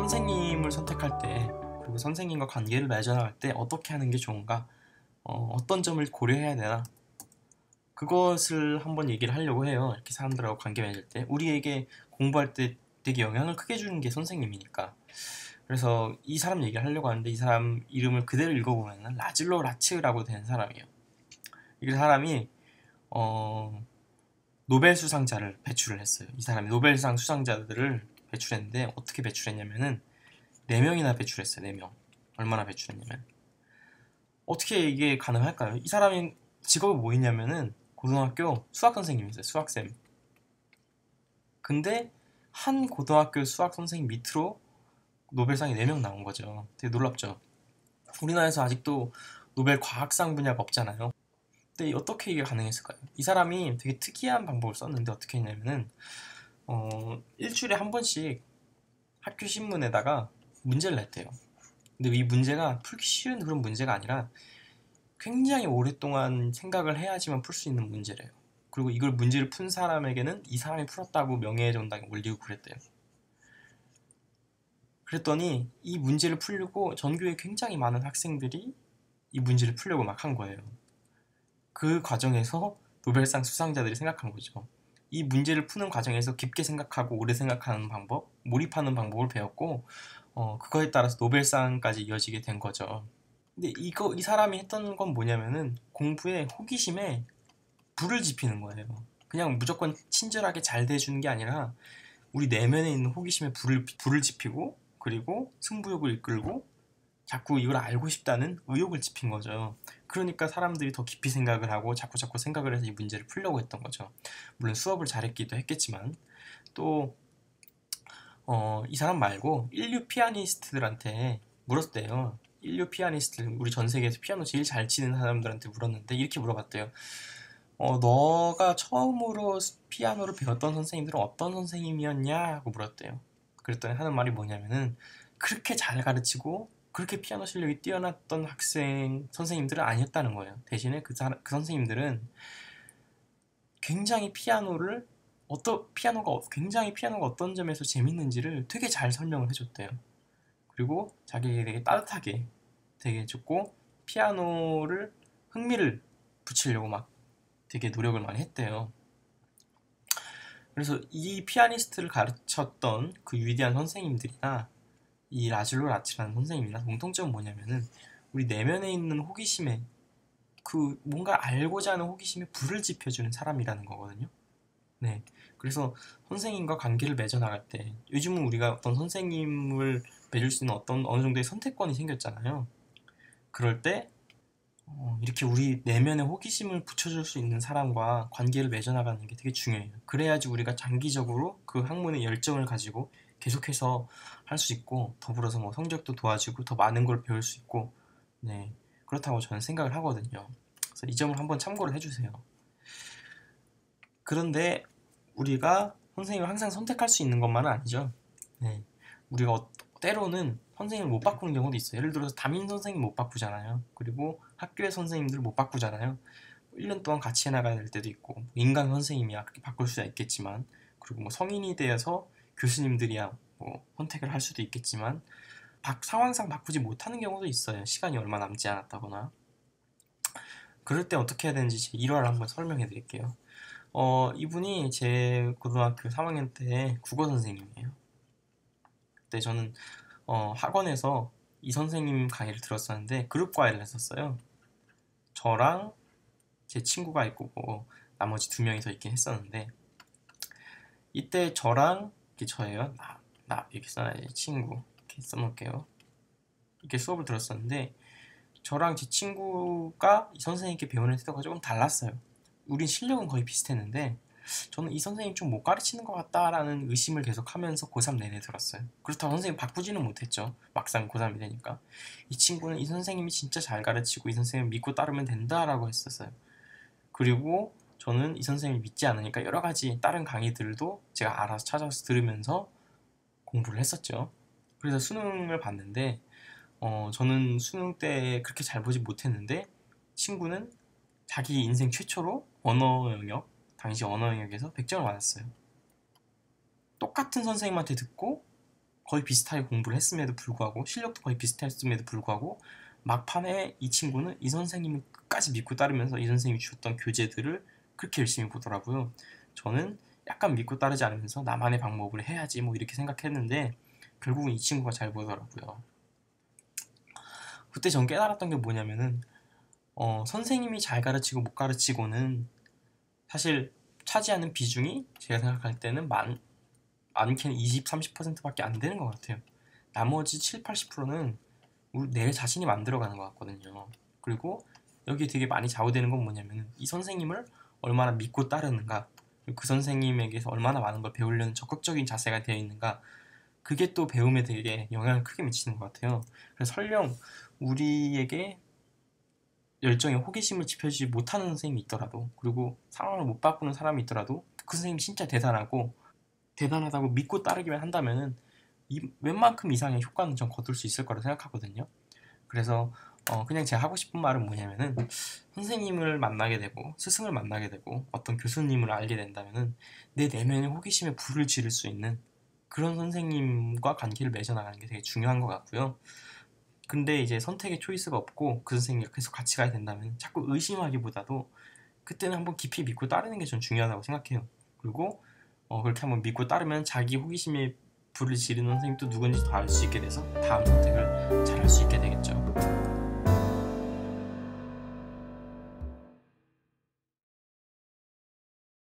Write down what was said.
선생님을 선택할 때, 그리고 선생님과 관계를 맺어나갈 때 어떻게 하는 게 좋은가, 어떤 점을 고려해야 되나, 그것을 한번 얘기를 하려고 해요. 이렇게 사람들하고 관계 맺을 때 우리에게 공부할 때 되게 영향을 크게 주는 게 선생님이니까. 그래서 이 사람 얘기를 하려고 하는데, 이 사람 이름을 그대로 읽어보면 라즐로 라츠라고 되는 사람이에요. 이 사람이 노벨 수상자를 배출을 했어요. 이 사람이 노벨상 수상자들을 배출했는데, 어떻게 배출했냐면은 4명이나 배출했어요. 4명. 얼마나 배출했냐면, 어떻게 이게 가능할까요? 이 사람이 직업이 뭐였냐면은 고등학교 수학 선생님이었어요. 수학쌤. 근데 한 고등학교 수학 선생님 밑으로 노벨상이 4명 나온 거죠. 되게 놀랍죠. 우리나라에서 아직도 노벨 과학상 분야가 없잖아요. 근데 어떻게 이게 가능했을까요? 이 사람이 되게 특이한 방법을 썼는데, 어떻게 했냐면은 일주일에 한 번씩 학교 신문에다가 문제를 냈대요. 근데 이 문제가 풀기 쉬운 그런 문제가 아니라 굉장히 오랫동안 생각을 해야지만 풀 수 있는 문제래요. 그리고 이걸 문제를 푼 사람에게는 이 사람이 풀었다고 명예전당에 올리고 그랬대요. 그랬더니 이 문제를 풀려고 전교에 굉장히 많은 학생들이 이 문제를 풀려고 막 한 거예요. 그 과정에서 노벨상 수상자들이 생각한 거죠. 이 문제를 푸는 과정에서 깊게 생각하고 오래 생각하는 방법, 몰입하는 방법을 배웠고, 그거에 따라서 노벨상까지 이어지게 된 거죠. 근데 이 사람이 했던 건 뭐냐면은 공부에 호기심에 불을 지피는 거예요. 그냥 무조건 친절하게 잘 대주는 게 아니라 우리 내면에 있는 호기심에 불을 지피고, 그리고 승부욕을 이끌고 자꾸 이걸 알고 싶다는 의욕을 지핀 거죠. 그러니까 사람들이 더 깊이 생각을 하고 자꾸 생각을 해서 이 문제를 풀려고 했던 거죠. 물론 수업을 잘했기도 했겠지만, 또 이 사람 말고 인류 피아니스트들한테 물었대요. 인류 피아니스트들, 우리 전 세계에서 피아노 제일 잘 치는 사람들한테 물었는데 이렇게 물어봤대요. 너가 처음으로 피아노를 배웠던 선생님들은 어떤 선생님이었냐? 하고 물었대요. 그랬더니 하는 말이 뭐냐면은, 그렇게 잘 가르치고 그렇게 피아노 실력이 뛰어났던 선생님들은 아니었다는 거예요. 대신에 그 선생님들은 굉장히 피아노가 어떤 점에서 재밌는지를 되게 잘 설명을 해줬대요. 그리고 자기에게 되게 따뜻하게 되게 해줬고, 피아노를 흥미를 붙이려고 막 되게 노력을 많이 했대요. 그래서 이 피아니스트를 가르쳤던 그 위대한 선생님들이나 이 라즐로 라치라는 선생님이나 공통점은 뭐냐면은, 우리 내면에 있는 호기심에, 그 뭔가 알고자 하는 호기심에 불을 지펴주는 사람이라는 거거든요. 네. 그래서 선생님과 관계를 맺어나갈 때, 요즘은 우리가 어떤 선생님을 맺을 수 있는 어느 정도의 선택권이 생겼잖아요. 그럴 때 이렇게 우리 내면에 호기심을 붙여줄 수 있는 사람과 관계를 맺어나가는 게 되게 중요해요. 그래야지 우리가 장기적으로 그 학문에 열정을 가지고 계속해서 할 수 있고, 더불어서 뭐 성적도 도와주고 더 많은 걸 배울 수 있고, 네, 그렇다고 저는 생각을 하거든요. 그래서 이 점을 한번 참고를 해주세요. 그런데 우리가 선생님을 항상 선택할 수 있는 것만은 아니죠. 네. 우리가 때로는 선생님을 못 바꾸는 경우도 있어요. 예를 들어서 담임 선생님 못 바꾸잖아요. 그리고 학교의 선생님들 못 바꾸잖아요. 1년 동안 같이 해나가야 될 때도 있고, 인강 선생님이야 그렇게 바꿀 수야 있겠지만, 그리고 뭐 성인이 되어서 교수님들이야 뭐 선택을 할 수도 있겠지만, 상황상 바꾸지 못하는 경우도 있어요. 시간이 얼마 남지 않았다거나. 그럴 때 어떻게 해야 되는지 제 일화를 한번 설명해 드릴게요. 이분이 제 고등학교 3학년 때 국어 선생님이에요. 그때 저는 학원에서 이 선생님 강의를 들었었는데, 그룹 과외를 했었어요. 저랑 제 친구가 있고 뭐 나머지 2명이 더 있긴 했었는데, 이때 저랑, 이게 저예요. 나 이렇게 써놔야지. 친구 이렇게 써놓을게요. 이렇게 수업을 들었었는데, 저랑 제 친구가 이 선생님께 배우는 태도가 조금 달랐어요. 우린 실력은 거의 비슷했는데 저는 이 선생님 좀 못 가르치는 것 같다라는 의심을 계속 하면서 고3 내내 들었어요. 그렇다고 선생님 바꾸지는 못했죠. 막상 고3이 되니까. 이 친구는 이 선생님이 진짜 잘 가르치고 이 선생님 믿고 따르면 된다라고 했었어요. 그리고 저는 이 선생님을 믿지 않으니까 여러 가지 다른 강의들도 제가 알아서 찾아서 들으면서 공부를 했었죠. 그래서 수능을 봤는데, 저는 수능 때 그렇게 잘 보지 못했는데, 친구는 자기 인생 최초로 당시 언어 영역에서 100점을 맞았어요. 똑같은 선생님한테 듣고 거의 비슷하게 공부를 했음에도 불구하고 실력도 거의 비슷했음에도 불구하고 막판에 이 친구는 이 선생님을 끝까지 믿고 따르면서 이 선생님이 주셨던 교재들을 그렇게 열심히 보더라고요. 저는 약간 믿고 따르지 않으면서 나만의 방법을 해야지 뭐 이렇게 생각했는데 결국은 이 친구가 잘 보더라고요. 그때 전 깨달았던 게 뭐냐면은 선생님이 잘 가르치고 못 가르치고는 사실 차지하는 비중이 제가 생각할 때는 많게는 20, 30%밖에 안 되는 것 같아요. 나머지 7, 80%는 내 자신이 만들어가는 것 같거든요. 그리고 여기 되게 많이 좌우되는 건 뭐냐면 이 선생님을 얼마나 믿고 따르는가, 그리고 그 선생님에게서 얼마나 많은 걸 배우려는 적극적인 자세가 되어 있는가, 그게 또 배움에 되게 영향을 크게 미치는 것 같아요. 그래서 설령 우리에게 열정에 호기심을 지펴주지 못하는 선생님이 있더라도, 그리고 상황을 못 바꾸는 사람이 있더라도 그 선생님이 진짜 대단하다고 믿고 따르기만 한다면은 웬만큼 이상의 효과는 전 거둘 수 있을 거라 생각하거든요. 그래서 그냥 제가 하고 싶은 말은 뭐냐면은 선생님을 만나게 되고 스승을 만나게 되고 어떤 교수님을 알게 된다면은 내 내면의 호기심에 불을 지를 수 있는 그런 선생님과 관계를 맺어나가는 게 되게 중요한 것 같고요. 근데 이제 선택의 초이스가 없고 그 선생님과 계속 같이 가야 된다면 자꾸 의심하기보다도 그때는 한번 깊이 믿고 따르는 게 전 중요하다고 생각해요. 그리고 그렇게 한번 믿고 따르면 자기 호기심에 불을 지르는 선생님이 또 누군지 더 알 수 있게 돼서 다음 선택을 잘 할 수 있게 되겠죠.